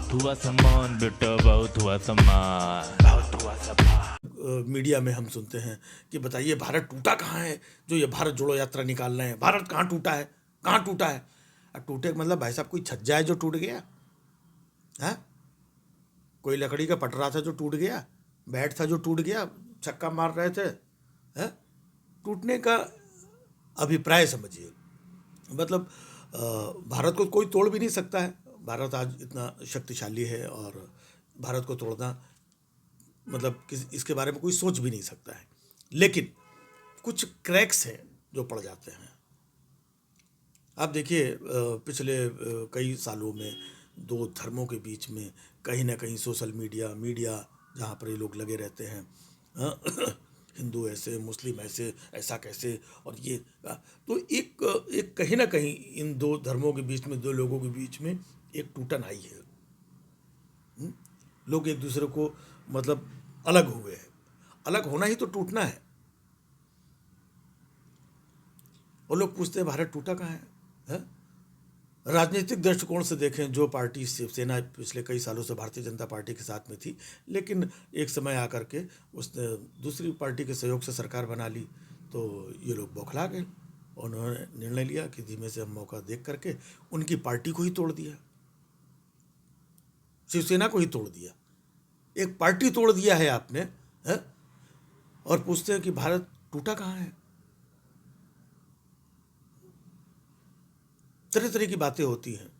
बहुत हुआ सम्मान बेटा, बहुत हुआ सम्मान, बहुत हुआ सम्मान। मीडिया में हम सुनते हैं कि बताइए भारत टूटा कहाँ है, जो ये भारत जोड़ो यात्रा निकाल रहे हैं, भारत कहाँ टूटा है, कहाँ टूटा है। अब टूटे का मतलब भाई साहब कोई छज्जा है जो टूट गया है, कोई लकड़ी का पटरा था जो टूट गया, बैट था जो टूट गया, छक्का मार रहे थे है। टूटने का अभिप्राय समझिए, मतलब भारत को कोई तोड़ भी नहीं सकता है। भारत आज इतना शक्तिशाली है और भारत को तोड़ना मतलब इसके बारे में कोई सोच भी नहीं सकता है। लेकिन कुछ क्रैक्स हैं जो पड़ जाते हैं। आप देखिए पिछले कई सालों में दो धर्मों के बीच में कहीं ना कहीं सोशल मीडिया जहाँ पर ये लोग लगे रहते हैं, हिंदू ऐसे, मुस्लिम ऐसे, ऐसा कैसे, और ये तो एक कहीं ना कहीं इन दो धर्मों के बीच में, दो लोगों के बीच में एक टूटन आई है। लोग एक दूसरे को मतलब अलग हुए हैं। अलग होना ही तो टूटना है। और लोग पूछते हैं भारत टूटा कहाँ है? राजनीतिक दृष्टिकोण से देखें, जो पार्टी शिवसेना पिछले कई सालों से भारतीय जनता पार्टी के साथ में थी, लेकिन एक समय आकर के उसने दूसरी पार्टी के सहयोग से सरकार बना ली, तो ये लोग बौखला गए। उन्होंने निर्णय लिया कि धीमे से हम मौका देख करके उनकी पार्टी को ही तोड़ दिया, शिवसेना को ही तोड़ दिया। एक पार्टी तोड़ दिया है आपने है? और पूछते हैं कि भारत टूटा कहाँ है। तरह तरह की बातें होती हैं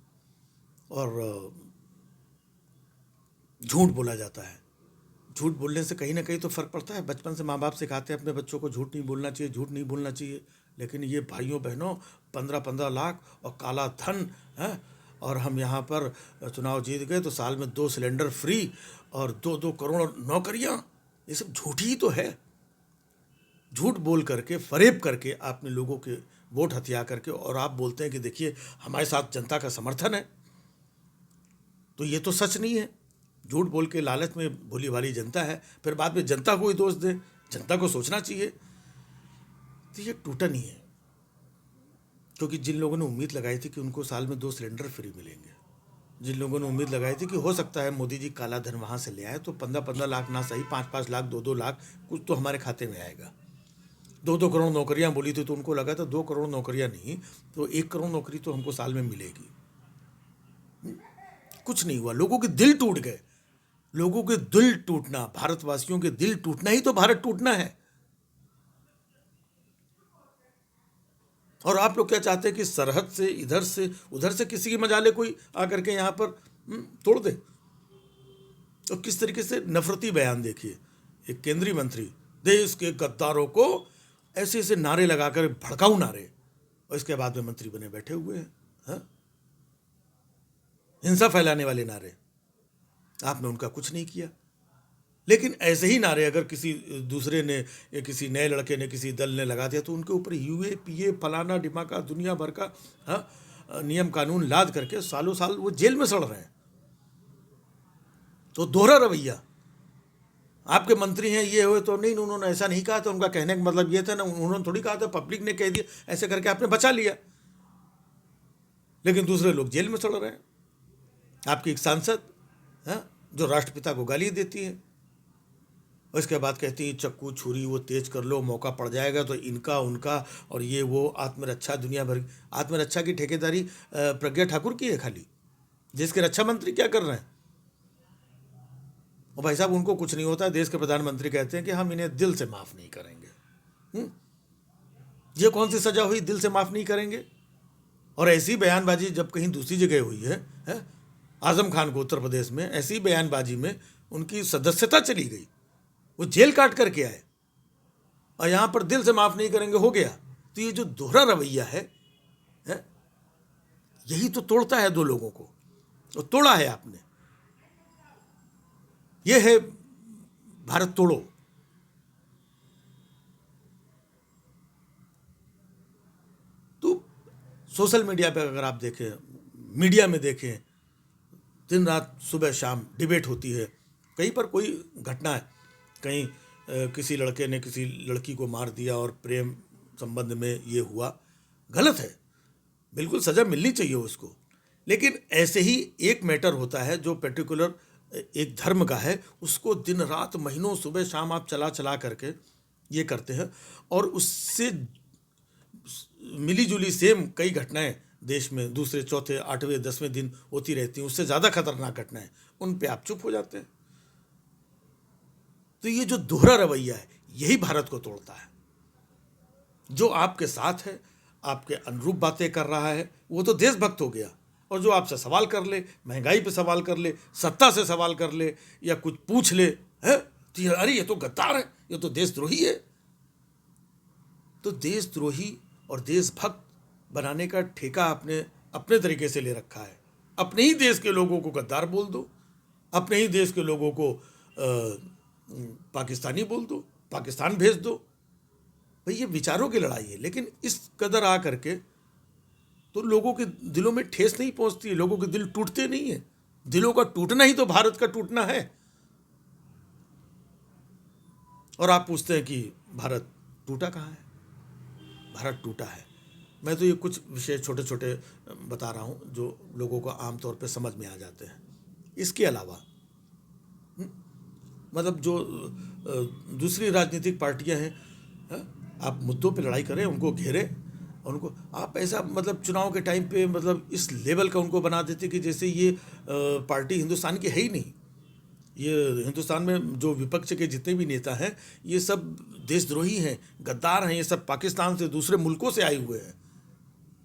और झूठ बोला जाता है। झूठ बोलने से कहीं ना कहीं तो फर्क पड़ता है। बचपन से माँ बाप सिखाते हैं अपने बच्चों को झूठ नहीं बोलना चाहिए, झूठ नहीं बोलना चाहिए। लेकिन ये भाइयों बहनों 15-15 लाख और काला धन है, और हम यहाँ पर चुनाव जीत गए तो साल में 2 सिलेंडर फ्री और 2-2 करोड़ नौकरियाँ, ये सब झूठ ही तो है। झूठ बोल करके, फरेब करके आपने लोगों के वोट हथिया करके, और आप बोलते हैं कि देखिए हमारे साथ जनता का समर्थन है। तो ये तो सच नहीं है। झूठ बोल के लालच में भोली भाली जनता है, फिर बाद में जनता को ही दोष दे। जनता को सोचना चाहिए। तो ये टूटा नहीं है, क्योंकि जिन लोगों ने उम्मीद लगाई थी कि उनको साल में 2 सिलेंडर फ्री मिलेंगे, जिन लोगों ने उम्मीद लगाई थी कि हो सकता है मोदी जी काला धन वहाँ से ले आए तो 15-15 लाख ना सही 5-5 लाख, 2-2 लाख कुछ तो हमारे खाते में आएगा। 2-2 करोड़ नौकरियां बोली थी तो उनको लगा था 2 करोड़ नौकरियां नहीं तो 1 करोड़ नौकरी तो हमको साल में मिलेगी। कुछ नहीं हुआ। लोगों के दिल टूट गए। लोगों के दिल टूटना, भारतवासियों के दिल टूटना ही तो भारत टूटना है। और आप लोग क्या चाहते हैं कि सरहद से, इधर से उधर से किसी की मजाले कोई आकर के यहाँ पर तोड़ दे। तो किस तरीके से नफरती बयान देखिए। एक केंद्रीय मंत्री देश के गद्दारों को ऐसे ऐसे नारे लगाकर, भड़काऊ नारे, और इसके बाद में मंत्री बने बैठे हुए हैं। हिंसा फैलाने वाले नारे, आपने उनका कुछ नहीं किया। लेकिन ऐसे ही नारे अगर किसी दूसरे ने या किसी नए लड़के ने, किसी दल ने लगा दिया तो उनके ऊपर UAPA फलाना डिमाका दुनिया भर का नियम कानून लाद करके सालों साल वो जेल में सड़ रहे हैं। तो दोहरा रवैया। आपके मंत्री हैं ये हुए तो नहीं, उन्होंने ऐसा नहीं कहा था। उनका कहने का मतलब ये था ना, उन्होंने थोड़ी कहा था, पब्लिक ने कह दिया, ऐसे करके आपने बचा लिया। लेकिन दूसरे लोग जेल में सड़ रहे हैं। आपकी एक सांसद जो राष्ट्रपिता को गाली देती है, और इसके बाद कहती है चक्कू छुरी वो तेज कर लो, मौका पड़ जाएगा तो इनका उनका, और ये वो आत्मरक्षा, दुनिया भर आत्मरक्षा की ठेकेदारी प्रज्ञा ठाकुर की है खाली। देश के रक्षा मंत्री क्या कर रहे हैं? और भाई साहब उनको कुछ नहीं होता। देश के प्रधानमंत्री कहते हैं कि हम इन्हें दिल से माफ़ नहीं करेंगे। ये कौन सी सजा हुई, दिल से माफ़ नहीं करेंगे? और ऐसी बयानबाजी जब कहीं दूसरी जगह हुई है? आजम खान को उत्तर प्रदेश में ऐसी बयानबाजी में उनकी सदस्यता चली गई, वो जेल काट करके आए, और यहाँ पर दिल से माफ़ नहीं करेंगे हो गया। तो ये जो दोहरा रवैया है यही तो तोड़ता है दो लोगों को, और तोड़ा है आपने। ये है भारत तोड़ो। तो सोशल मीडिया पे अगर आप देखें, मीडिया में देखें, दिन रात सुबह शाम डिबेट होती है। कहीं पर कोई घटना है, कहीं किसी लड़के ने किसी लड़की को मार दिया और प्रेम संबंध में ये हुआ, गलत है, बिल्कुल सज़ा मिलनी चाहिए उसको। लेकिन ऐसे ही एक मैटर होता है जो पर्टिकुलर एक धर्म का है, उसको दिन रात महीनों सुबह शाम आप चला चला करके ये करते हैं, और उससे मिली जुली सेम कई घटनाएं देश में दूसरे चौथे आठवें 10वें दिन होती रहती हैं, उससे ज़्यादा खतरनाक घटनाएं, उन पे आप चुप हो जाते हैं। तो ये जो दोहरा रवैया है यही भारत को तोड़ता है। जो आपके साथ है, आपके अनुरूप बातें कर रहा है, वो तो देशभक्त हो गया, और जो आपसे सवाल कर ले, महंगाई पे सवाल कर ले, सत्ता से सवाल कर ले, या कुछ पूछ ले, है तो अरे ये तो गद्दार है, ये तो देशद्रोही है। तो देशद्रोही और देशभक्त बनाने का ठेका आपने अपने तरीके से ले रखा है। अपने ही देश के लोगों को गद्दार बोल दो, अपने ही देश के लोगों को पाकिस्तानी बोल दो, पाकिस्तान भेज दो। भाई ये विचारों की लड़ाई है, लेकिन इस कदर आ करके तो लोगों के दिलों में ठेस नहीं पहुंचती है, लोगों के दिल टूटते नहीं है। दिलों का टूटना ही तो भारत का टूटना है। और आप पूछते हैं कि भारत टूटा कहाँ है? भारत टूटा है। मैं तो ये कुछ विषय छोटे छोटे बता रहा हूँ जो लोगों को आमतौर पे समझ में आ जाते हैं। इसके अलावा मतलब जो दूसरी राजनीतिक पार्टियां हैं, आप मुद्दों पे लड़ाई करें, उनको घेरें, उनको आप ऐसा मतलब चुनाव के टाइम पे मतलब इस लेवल का उनको बना देते कि जैसे ये पार्टी हिंदुस्तान की है ही नहीं। ये हिंदुस्तान में जो विपक्ष के जितने भी नेता हैं ये सब देशद्रोही हैं, गद्दार हैं, ये सब पाकिस्तान से दूसरे मुल्कों से आए हुए हैं।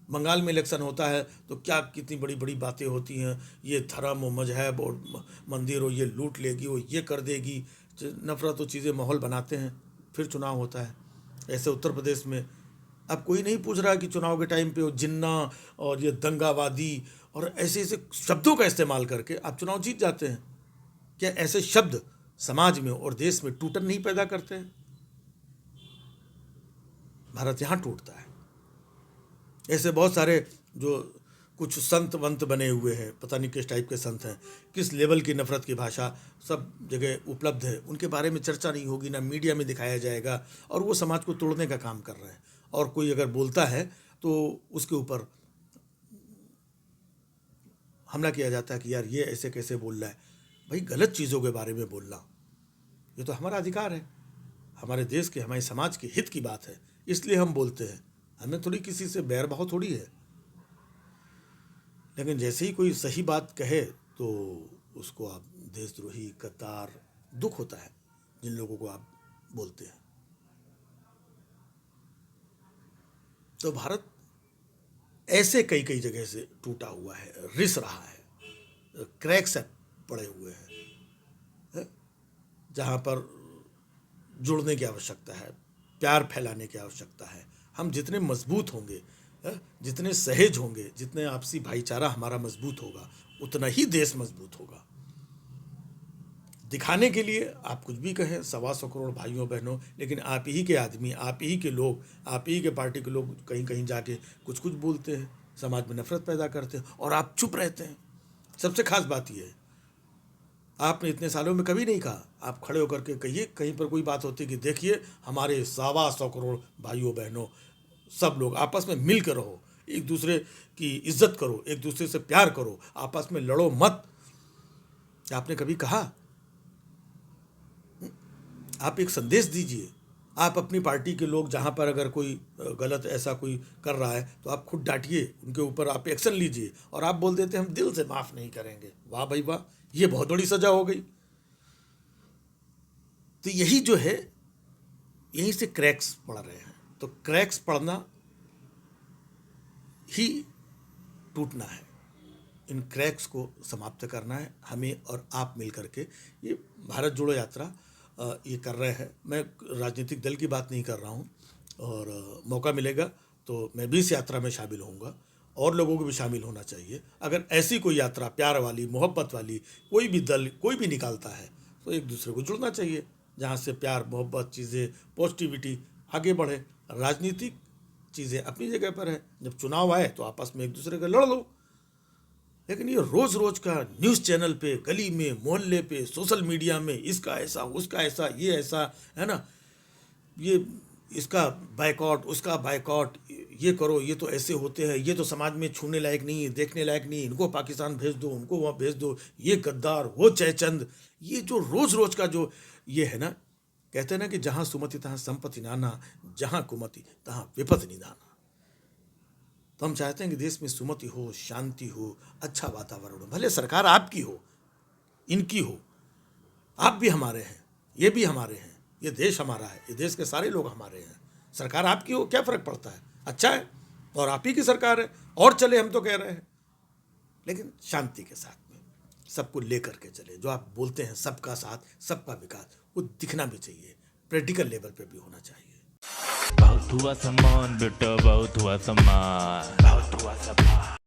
बंगाल में इलेक्शन होता है तो क्या कितनी बड़ी बड़ी बातें होती हैं, ये धर्म और मजहब और मंदिर और ये लूट लेगी, वो ये कर देगी, नफरत और चीज़ें माहौल बनाते हैं, फिर चुनाव होता है। ऐसे उत्तर प्रदेश में अब कोई नहीं पूछ रहा कि चुनाव के टाइम पे वो जिन्ना और ये दंगावादी और ऐसे ऐसे शब्दों का इस्तेमाल करके आप चुनाव जीत जाते हैं। क्या ऐसे शब्द समाज में और देश में टूटन नहीं पैदा करते हैं? भारत यहाँ टूटता है। ऐसे बहुत सारे जो कुछ संत वंत बने हुए हैं, पता नहीं किस टाइप के संत हैं, किस लेवल की नफरत की भाषा सब जगह उपलब्ध है, उनके बारे में चर्चा नहीं होगी, ना मीडिया में दिखाया जाएगा, और वो समाज को तोड़ने का काम कर रहे हैं। और कोई अगर बोलता है तो उसके ऊपर हमला किया जाता है कि यार ये ऐसे कैसे बोल रहा है। भाई गलत चीज़ों के बारे में बोलना ये तो हमारा अधिकार है, हमारे देश के हमारे समाज के हित की बात है, इसलिए हम बोलते हैं। हमें थोड़ी किसी से बैर भाव थोड़ी है। लेकिन जैसे ही कोई सही बात कहे तो उसको आप देशद्रोही, गद्दार, दुख होता है जिन लोगों को आप बोलते हैं। तो भारत ऐसे कई कई जगह से टूटा हुआ है, रिस रहा है, क्रैक्स पड़े हुए हैं, जहाँ पर जुड़ने की आवश्यकता है, प्यार फैलाने की आवश्यकता है। हम जितने मजबूत होंगे, जितने सहेज होंगे, जितने आपसी भाईचारा हमारा मजबूत होगा, उतना ही देश मजबूत होगा। दिखाने के लिए आप कुछ भी कहें, 125 करोड़ भाइयों बहनों, लेकिन आप ही के आदमी, आप ही के लोग, आप ही के पार्टी के लोग कहीं कहीं जाके कुछ कुछ बोलते हैं, समाज में नफरत पैदा करते हैं, और आप चुप रहते हैं। सबसे खास बात यह है, आपने इतने सालों में कभी नहीं कहा। आप खड़े होकर के कहिए, कहीं पर कोई बात होती कि देखिए हमारे 125 करोड़ भाइयों बहनों, सब लोग आपस में मिल कर रहो, एक दूसरे की इज्जत करो, एक दूसरे से प्यार करो, आपस में लड़ो मत। आपने कभी कहा? आप एक संदेश दीजिए। आप अपनी पार्टी के लोग जहाँ पर अगर कोई गलत ऐसा कोई कर रहा है तो आप खुद डांटिए, उनके ऊपर आप एक्शन लीजिए, और आप बोल देते हम दिल से माफ़ नहीं करेंगे। वाह भाई वाह, ये बहुत बड़ी सजा हो गई। तो यही जो है, यहीं से क्रैक्स पड़ रहे हैं। तो क्रैक्स पड़ना ही टूटना है। इन क्रैक्स को समाप्त करना है हमें, और आप मिल करके ये भारत जोड़ो यात्रा ये कर रहे हैं। मैं राजनीतिक दल की बात नहीं कर रहा हूँ, और मौका मिलेगा तो मैं भी इस यात्रा में शामिल होऊंगा, और लोगों को भी शामिल होना चाहिए। अगर ऐसी कोई यात्रा प्यार वाली, मोहब्बत वाली कोई भी दल कोई भी निकालता है तो एक दूसरे को जुड़ना चाहिए, जहाँ से प्यार, मोहब्बत, चीज़ें, पॉजिटिविटी आगे बढ़े। राजनीतिक चीज़ें अपनी जगह पर है, जब चुनाव आए तो आपस में एक दूसरे का लड़ लो। लेकिन ये रोज़ रोज़ का न्यूज़ चैनल पे, गली में, मोहल्ले पे, सोशल मीडिया में, इसका ऐसा, उसका ऐसा, ये ऐसा है ना, ये इसका बायकॉट, उसका बायकॉट, ये करो, ये तो ऐसे होते हैं, ये तो समाज में छूने लायक नहीं है, देखने लायक नहीं, इनको पाकिस्तान भेज दो, उनको वहाँ भेज दो, ये गद्दार, वो जयचंद, ये जो रोज रोज का जो ये है ना, कहते हैं ना कि जहाँ सुमति तहाँ संपत्ति नाना, जहाँ कुमति तहाँ विपत्ति निदाना। तो हम चाहते हैं कि देश में सुमति हो, शांति हो, अच्छा वातावरण हो। भले सरकार आपकी हो, इनकी हो, आप भी हमारे हैं, ये भी हमारे हैं, ये देश हमारा है, ये देश के सारे लोग हमारे हैं। सरकार आपकी हो, क्या फर्क पड़ता है, अच्छा है, और आप ही की सरकार है, और चले, हम तो कह रहे हैं, लेकिन शांति के साथ में सबको लेकर के चले। जो आप बोलते हैं सबका साथ, सबका विकास, वो दिखना भी चाहिए, प्रैक्टिकल लेवल पे भी होना चाहिए। बहुत हुआ सम्मान बेटा, बहुत हुआ सम्मान, बहुत हुआ सम्मान।